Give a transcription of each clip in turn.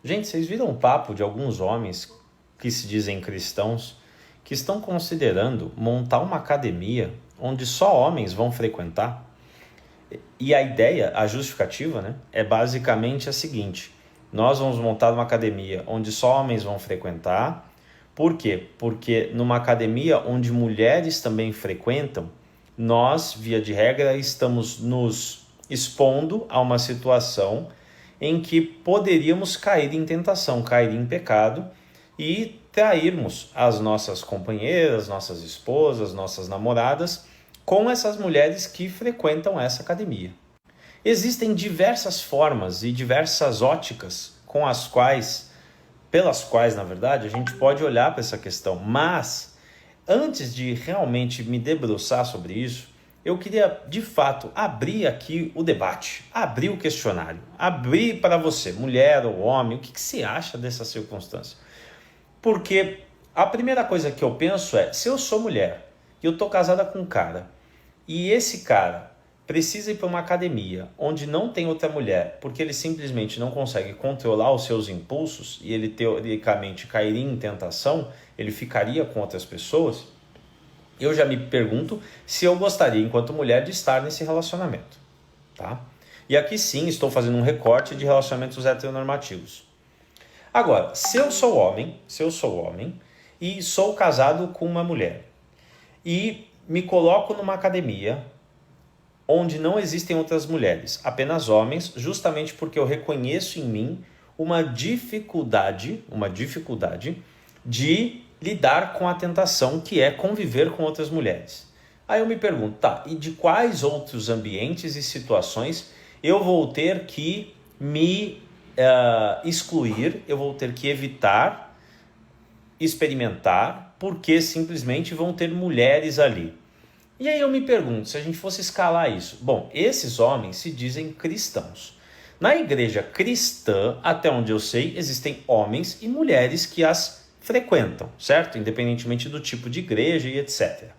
Gente, vocês viram um papo de alguns homens que se dizem cristãos que estão considerando montar uma academia onde só homens vão frequentar? E a ideia, a justificativa, né, é basicamente a seguinte: nós vamos montar uma academia onde só homens vão frequentar. Por quê? Porque numa academia onde mulheres também frequentam, nós, via de regra, estamos nos expondo a uma situação em que poderíamos cair em tentação, cair em pecado e trairmos as nossas companheiras, nossas esposas, nossas namoradas com essas mulheres que frequentam essa academia. Existem diversas formas e diversas óticas pelas quais, na verdade, a gente pode olhar para essa questão, mas antes de realmente me debruçar sobre isso, eu queria, de fato, abrir aqui o debate, abrir o questionário, abrir para você, mulher ou homem, o que você acha dessa circunstância? Porque a primeira coisa que eu penso é, se eu sou mulher e eu estou casada com um cara, e esse cara precisa ir para uma academia onde não tem outra mulher, porque ele simplesmente não consegue controlar os seus impulsos e ele teoricamente cairia em tentação, ele ficaria com outras pessoas, eu já me pergunto se eu gostaria, enquanto mulher, de estar nesse relacionamento, tá? E aqui sim estou fazendo um recorte de relacionamentos heteronormativos. Agora, se eu sou homem e sou casado com uma mulher e me coloco numa academia onde não existem outras mulheres, apenas homens, justamente porque eu reconheço em mim uma dificuldade de lidar com a tentação que é conviver com outras mulheres. Aí eu me pergunto, tá, e de quais outros ambientes e situações eu vou ter que me excluir, eu vou ter que evitar experimentar, porque simplesmente vão ter mulheres ali. E aí eu me pergunto, se a gente fosse escalar isso, bom, esses homens se dizem cristãos. Na igreja cristã, até onde eu sei, existem homens e mulheres que as frequentam, certo? Independentemente do tipo de igreja e etc.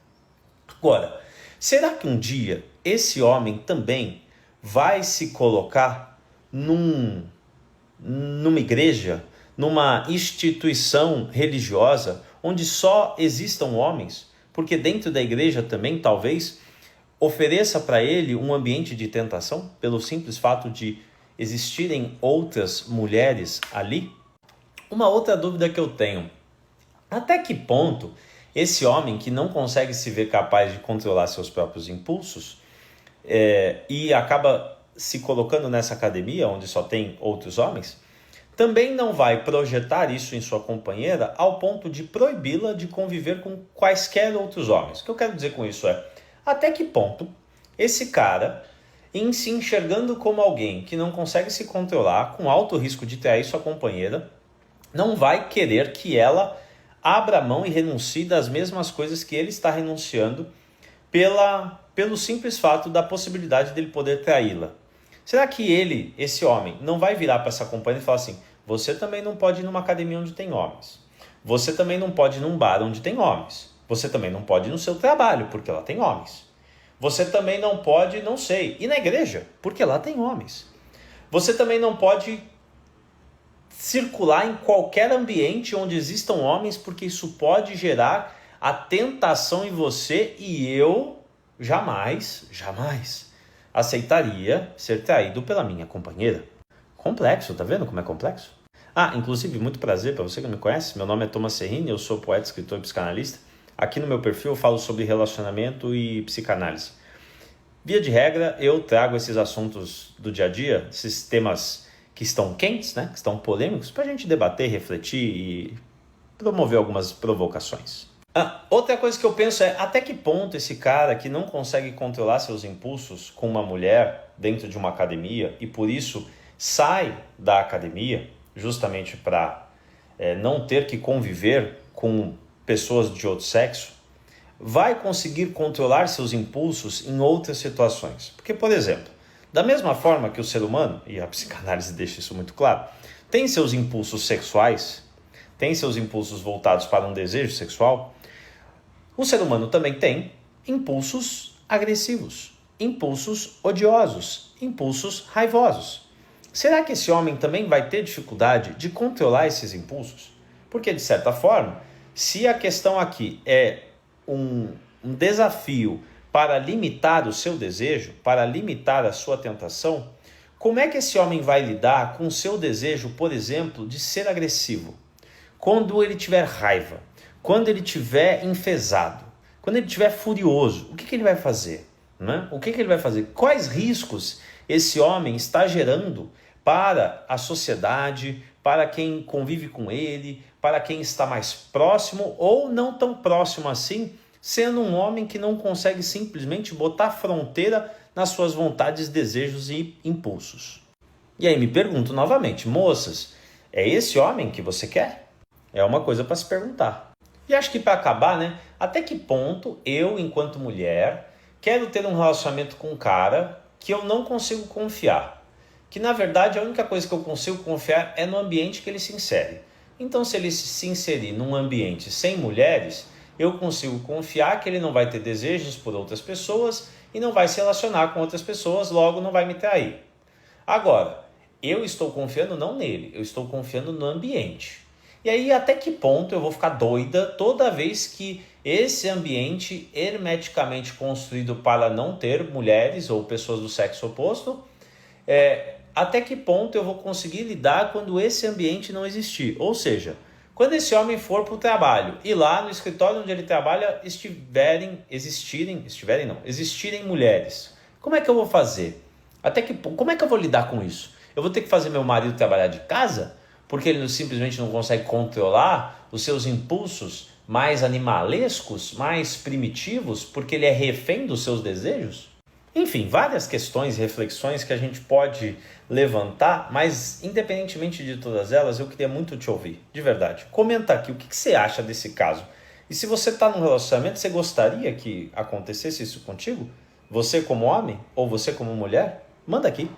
Agora, será que um dia esse homem também vai se colocar numa igreja, numa instituição religiosa onde só existam homens? Porque dentro da igreja também, talvez, ofereça para ele um ambiente de tentação, pelo simples fato de existirem outras mulheres ali? Uma outra dúvida que eu tenho: até que ponto esse homem que não consegue se ver capaz de controlar seus próprios impulsos e acaba se colocando nessa academia onde só tem outros homens, também não vai projetar isso em sua companheira ao ponto de proibi-la de conviver com quaisquer outros homens? O que eu quero dizer com isso é, até que ponto esse cara, em se enxergando como alguém que não consegue se controlar, com alto risco de trair sua companheira, não vai querer que ela abra mão e renuncie das mesmas coisas que ele está renunciando pelo simples fato da possibilidade dele poder traí-la? Será que ele, esse homem, não vai virar para essa companheira e falar assim: você também não pode ir numa academia onde tem homens, você também não pode ir num bar onde tem homens, você também não pode ir no seu trabalho porque lá tem homens, você também não pode, não sei, ir na igreja porque lá tem homens, você também não pode circular em qualquer ambiente onde existam homens porque isso pode gerar a tentação em você, e eu jamais aceitaria ser traído pela minha companheira. Complexo, tá vendo como é complexo? Inclusive, muito prazer para você que não me conhece. Meu nome é Thomas Serrini, eu sou poeta, escritor e psicanalista. Aqui no meu perfil eu falo sobre relacionamento e psicanálise. Via de regra, eu trago esses assuntos do dia a dia, esses temas que estão quentes, né, que estão polêmicos, para a gente debater, refletir e promover algumas provocações. Outra coisa que eu penso é, até que ponto esse cara que não consegue controlar seus impulsos com uma mulher dentro de uma academia e por isso sai da academia justamente para não ter que conviver com pessoas de outro sexo, vai conseguir controlar seus impulsos em outras situações. Porque, por exemplo, da mesma forma que o ser humano, e a psicanálise deixa isso muito claro, tem seus impulsos sexuais, tem seus impulsos voltados para um desejo sexual, o ser humano também tem impulsos agressivos, impulsos odiosos, impulsos raivosos. será que esse homem também vai ter dificuldade de controlar esses impulsos? Porque, de certa forma, se a questão aqui é um desafio para limitar o seu desejo, para limitar a sua tentação, como é que esse homem vai lidar com o seu desejo, por exemplo, de ser agressivo? Quando ele tiver raiva, quando ele tiver enfesado, quando ele estiver furioso, o que ele vai fazer? Né? O que ele vai fazer? Quais riscos esse homem está gerando para a sociedade, para quem convive com ele, para quem está mais próximo ou não tão próximo assim, sendo um homem que não consegue simplesmente botar fronteira nas suas vontades, desejos e impulsos? E aí me pergunto novamente, moças, é esse homem que você quer? É uma coisa para se perguntar. E acho que para acabar, né? Até que ponto eu, enquanto mulher, quero ter um relacionamento com um cara que eu não consigo confiar? Que na verdade a única coisa que eu consigo confiar é no ambiente que ele se insere. Então, se ele se inserir num ambiente sem mulheres, eu consigo confiar que ele não vai ter desejos por outras pessoas e não vai se relacionar com outras pessoas, logo não vai me trair. Agora, eu estou confiando não nele, eu estou confiando no ambiente. E aí, até que ponto eu vou ficar doida toda vez que esse ambiente hermeticamente construído para não ter mulheres ou pessoas do sexo oposto, até que ponto eu vou conseguir lidar quando esse ambiente não existir? Ou seja, quando esse homem for para o trabalho e lá no escritório onde ele trabalha existirem mulheres, como é que eu vou fazer? Como é que eu vou lidar com isso? Eu vou ter que fazer meu marido trabalhar de casa? Porque ele simplesmente não consegue controlar os seus impulsos mais animalescos, mais primitivos, porque ele é refém dos seus desejos? Enfim, várias questões e reflexões que a gente pode levantar, mas independentemente de todas elas, eu queria muito te ouvir, de verdade. Comenta aqui o que você acha desse caso. E se você está num relacionamento, você gostaria que acontecesse isso contigo? Você como homem ou você como mulher? Manda aqui.